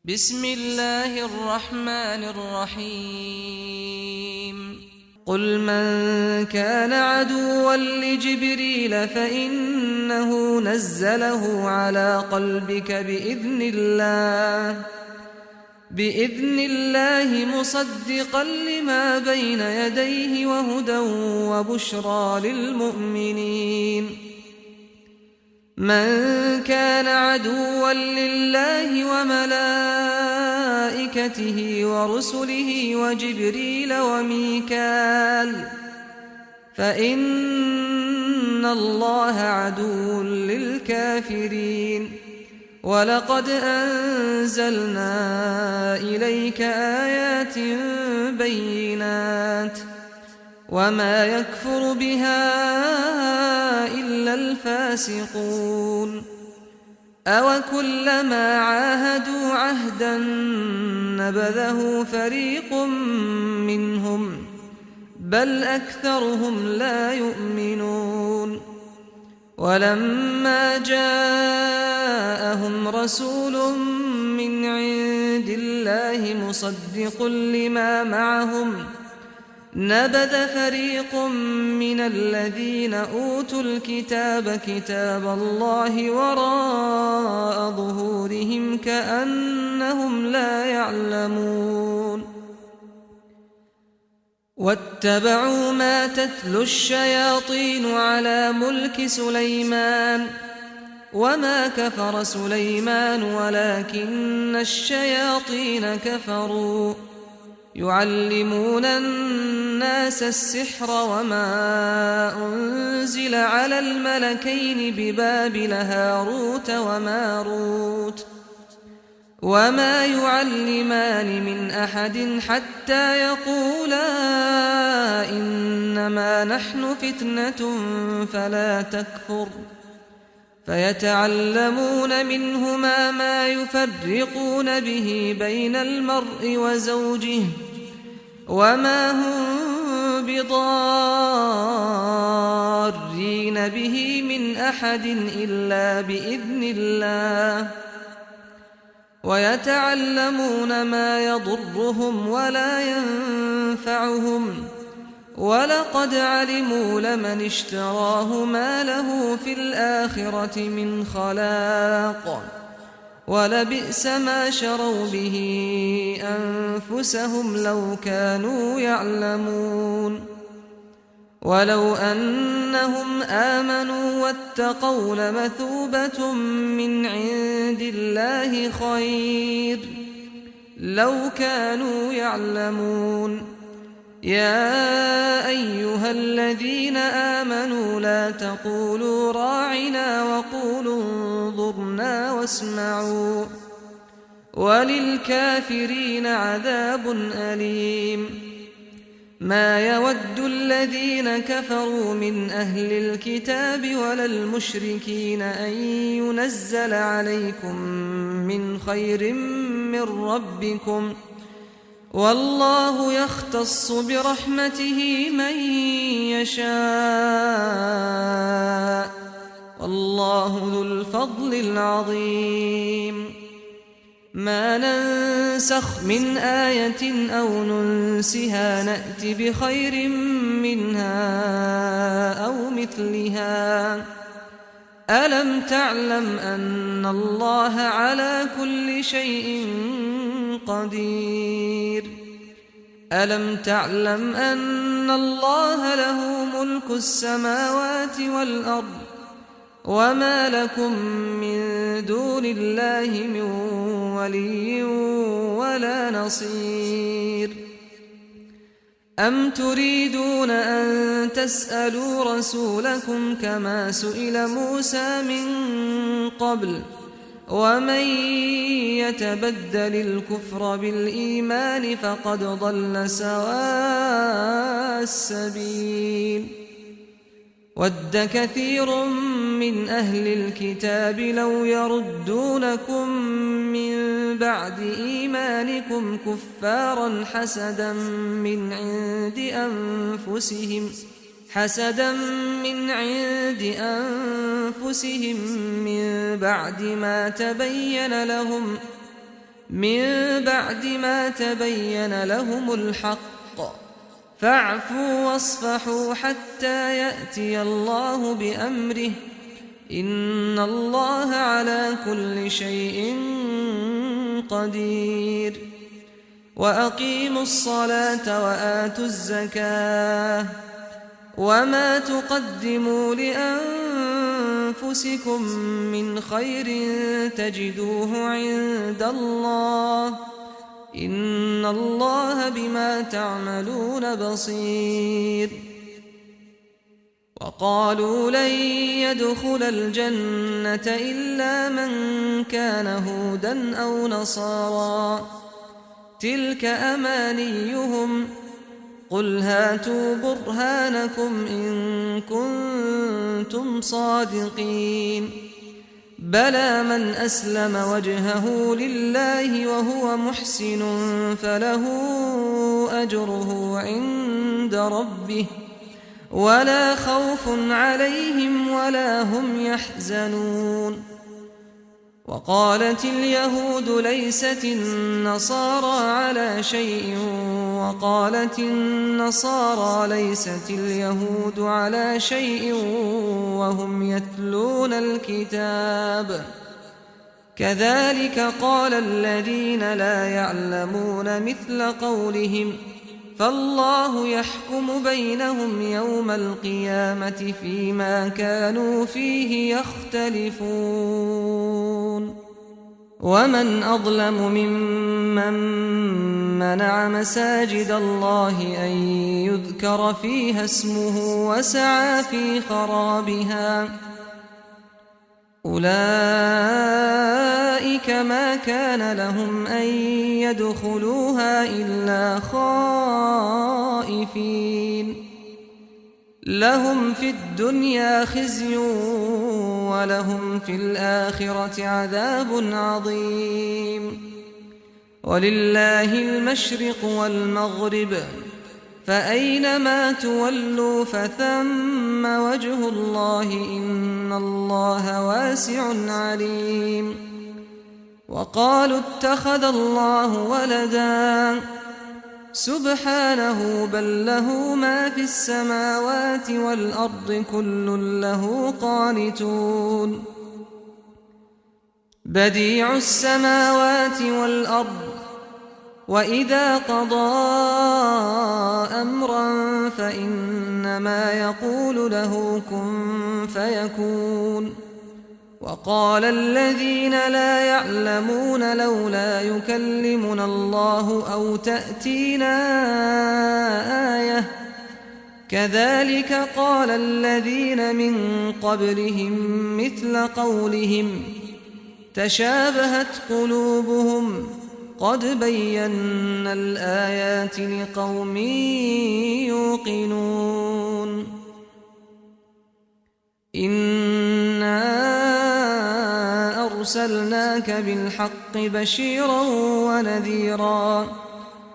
بسم الله الرحمن الرحيم قل من كان عدوا لجبريل فإنه نزله على قلبك بإذن الله مصدقا لما بين يديه وهدى وبشرى للمؤمنين من كان عدوا لله وملائكته ورسله وجبريل وميكال فإن الله عدو للكافرين ولقد أنزلنا إليك آيات بينات وما يكفر بها إلا الفاسقون أوكلما عاهدوا عهدا نبذه فريق منهم بل أكثرهم لا يؤمنون ولما جاءهم رسول من عند الله مصدق لما معهم نبذ فريق من الذين أوتوا الكتاب كتاب الله وراء ظهورهم كأنهم لا يعلمون واتبعوا ما تتلو الشياطين على ملك سليمان وما كفر سليمان ولكن الشياطين كفروا يعلمون الناس السحر وما أنزل على الملكين ببابل هاروت وماروت وما يعلمان من أحد حتى يقولا إنما نحن فتنة فلا تكفر فيتعلمون منهما ما يفرقون به بين المرء وزوجه وما هم بضارين به من أحد إلا بإذن الله ويتعلمون ما يضرهم ولا ينفعهم ولقد علموا لمن اشتراه ما له في الآخرة من خلاق ولبئس ما شروا به أنفسهم لو كانوا يعلمون ولو أنهم آمنوا واتقوا لمثوبة من عند الله خير لو كانوا يعلمون يا أيها الذين آمنوا لا تقولوا راعنا وقولوا انظرنا واسمعوا وللكافرين عذاب أليم ما يود الذين كفروا من أهل الكتاب ولا المشركين أن ينزل عليكم من خير من ربكم والله يختص برحمته من يشاء والله ذو الفضل العظيم ما ننسخ من آية أو ننسها نأت بخير منها أو مثلها ألم تعلم أن الله على كل شيء قدير ألم تعلم أن الله له ملك السماوات والأرض وما لكم من دون الله من ولي ولا نصير أم تريدون أن تسألوا رسولكم كما سئل موسى من قبل ومن يتبدل الكفر بالإيمان فقد ضل سواء السبيل ود كثير من أهل الكتاب لو يردونكم من بعد إيمانكم كفارا حسدا من عند أنفسهم من بعد ما تبين لهم من بعد ما تبين لهم الحق فاعفوا واصفحوا حتى يأتي الله بأمره إن الله على كل شيء قدير وأقيموا الصلاة وآتوا الزكاة وما تقدموا لأنفسكم من خير تجدوه عند الله إن الله بما تعملون بصير وقالوا لن يدخل الجنة إلا من كان هودا أو نصارى تلك أمانيهم قل هاتوا برهانكم إن كنتم صادقين بلى من أسلم وجهه لله وهو محسن فله أجره عند ربه ولا خوف عليهم ولا هم يحزنون وقالت اليهود ليست النصارى على شيء وقالت النصارى ليست اليهود على شيء وهم يتلون الكتاب كذلك قال الذين لا يعلمون مثل قولهم فالله يحكم بينهم يوم القيامة فيما كانوا فيه يختلفون ومن أظلم ممن منع مساجد الله أن يذكر فيها اسمه وسعى في خرابها أولئك ما كان لهم أن يدخلوها إلا خائفين لهم في الدنيا خزي ولهم في الآخرة عذاب عظيم ولله المشرق والمغرب فأينما تولوا فثم وجه الله إن الله واسع عليم وقالوا اتخذ الله ولدا سبحانه بل له ما في السماوات والأرض كل له قانتون بديع السماوات والأرض وإذا قضى أمرا فإنما يقول له كن فيكون وقال الذين لا يعلمون لولا يكلمنا الله أو تأتينا آية كذلك قال الذين من قبلهم مثل قولهم تشابهت قلوبهم قد بينا الآيات لقوم يوقنون إنا أرسلناك بالحق بشيرا ونذيرا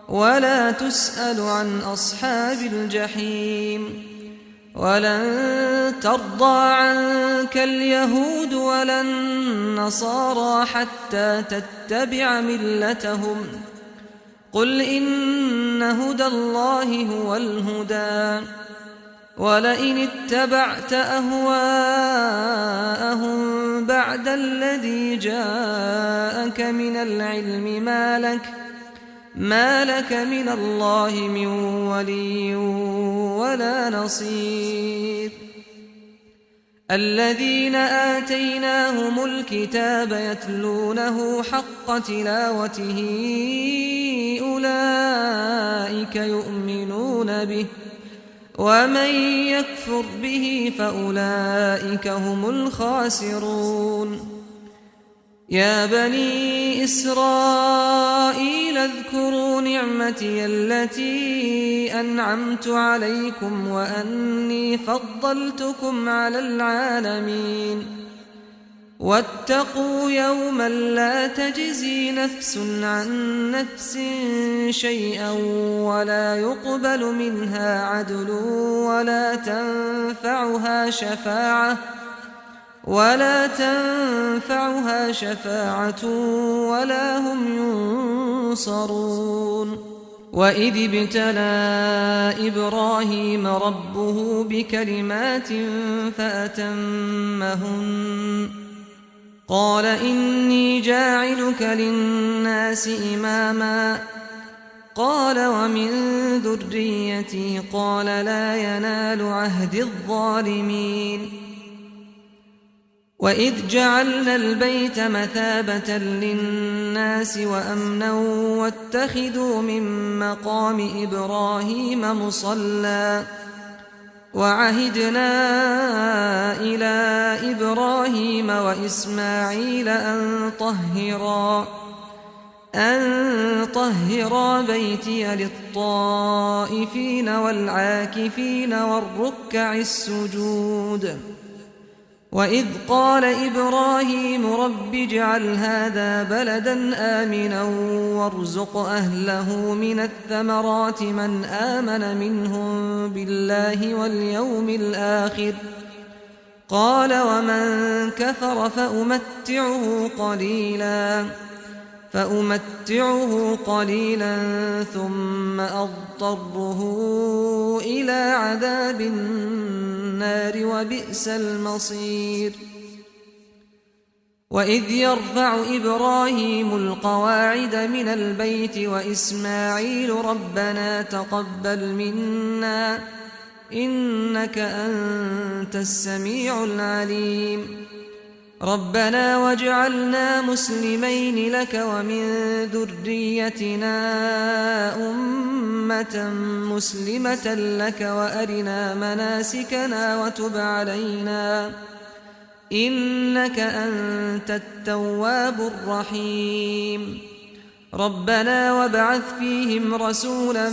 ولا تسأل عن أصحاب الجحيم ولن ترضى عنك اليهود ولا النصارى حتى تتبع ملتهم قل إن هدى الله هو الهدى ولئن اتبعت أهواءهم بعد الذي جاءك من العلم ما لك من الله من ولي ولا نصير الذين آتيناهم الكتاب يتلونه حق تلاوته أولئك يؤمنون به ومن يكفر به فأولئك هم الخاسرون يا بني إسرائيل اذكروا نعمتي التي أنعمت عليكم وأني فضلتكم على العالمين واتقوا يوما لا تجزي نفس عن نفس شيئا ولا يقبل منها عدل ولا تنفعها شفاعة ولا هم ينصرون. وإذ ابتلى إبراهيم ربه بكلمات فأتمهن قال إني جاعلك للناس إماما قال ومن ذريتي قال لا ينال عهد الظالمين. وإذ جعلنا البيت مثابة للناس وأمنا واتخذوا من مقام إبراهيم مصلى وعهدنا إلى إبراهيم وإسماعيل أن طهرا بيتي للطائفين والعاكفين والركع السجود. وإذ قال إبراهيم رب اجعل هذا بلدا آمنا وارزق أهله من الثمرات من آمن منهم بالله واليوم الآخر قال ومن كفر فأمتعه قليلا ثم أضطره إلى عذاب النار وبئس المصير. وإذ يرفع إبراهيم القواعد من البيت وإسماعيل ربنا تقبل منا إنك أنت السميع العليم ربنا واجعلنا مسلمين لك ومن ذريتنا أمة مسلمة لك وأرنا مناسكنا وتب علينا إنك أنت التواب الرحيم ربنا وابعث فيهم رسولا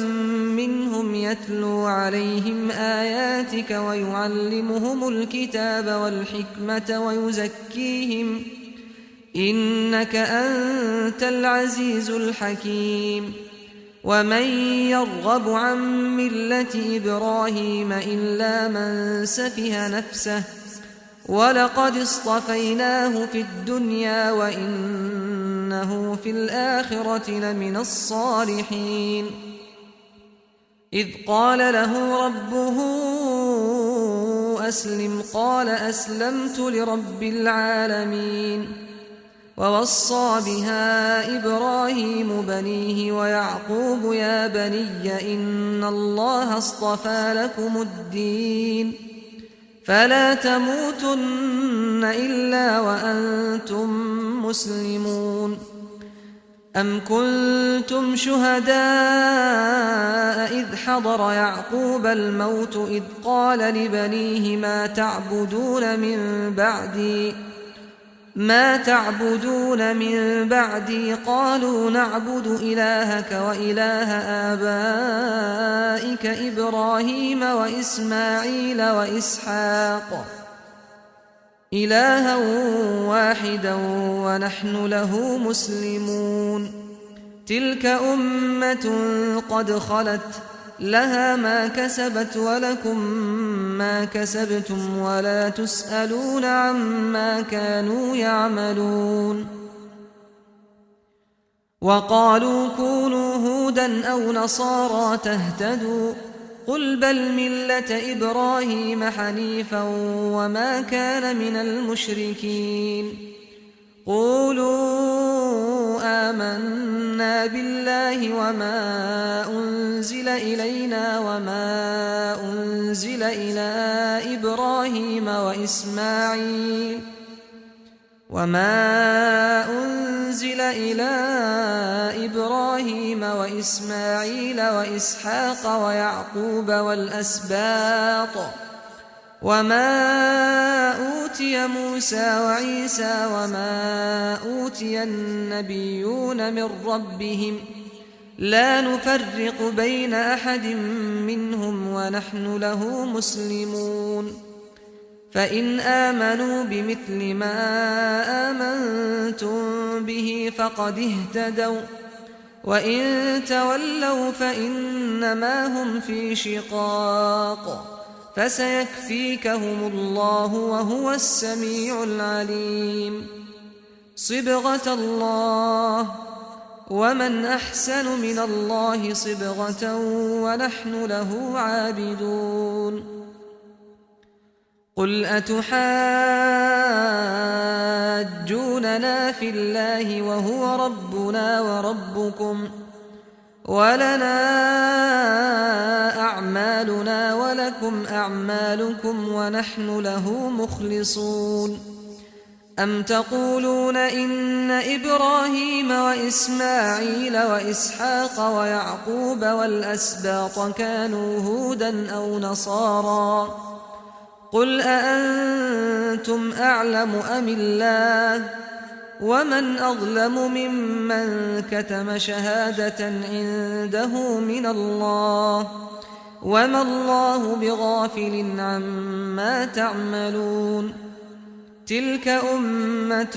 منهم يتلو عليهم آياتك ويعلمهم الكتاب والحكمة ويزكيهم إنك أنت العزيز الحكيم. ومن يرغب عن ملة إبراهيم إلا من سفه نفسه ولقد اصطفيناه في الدنيا وإنه في الآخرة لمن الصالحين. إذ قال له ربه أسلم قال أسلمت لرب العالمين. ووصى بها إبراهيم بنيه ويعقوب يا بني إن الله اصطفى لكم الدين فلا تموتن إلا وأنتم مسلمون. أم كنتم شهداء إذ حضر يعقوب الموت إذ قال لبنيه ما تعبدون من بعدي قالوا نعبد إلهك وإله آبائك إبراهيم وإسماعيل وإسحاق إلها واحدا ونحن له مسلمون. تلك أمة قد خلت لها ما كسبت ولكم ما كسبتم ولا تسألون عما كانوا يعملون. وقالوا كونوا هودا أو نصارى تهتدوا قل بل ملة إبراهيم حنيفا وما كان من المشركين. قولوا آمنا بالله وما أنزل إلينا وما أنزل إلى إبراهيم وإسماعيل وإسحاق ويعقوب والأسباط وما أوتي موسى وعيسى وما أوتي النبيون من ربهم لا نفرق بين أحد منهم ونحن له مسلمون. فإن آمنوا بمثل ما آمنتم به فقد اهتدوا وإن تولوا فإنما هم في شقاق فسيكفيكهم الله وهو السميع العليم. صبغة الله، ومن أحسن من الله صبغة ونحن له عابدون. قل أتحاجوننا في الله وهو ربنا وربكم ولنا أعمالنا ولكم أعمالكم ونحن له مخلصون. أم تقولون إن إبراهيم وإسماعيل وإسحاق ويعقوب والأسباط كانوا هودا أو نصارى؟ قل أأنتم أعلم أم الله؟ ومن أظلم ممن كتم شهادة عنده من الله، وما الله بغافل عما تعملون. تلك أمة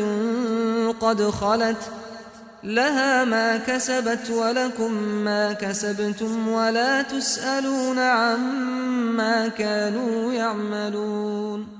قد خلت، لها ما كسبت ولكم ما كسبتم ولا تسألون عما كانوا يعملون.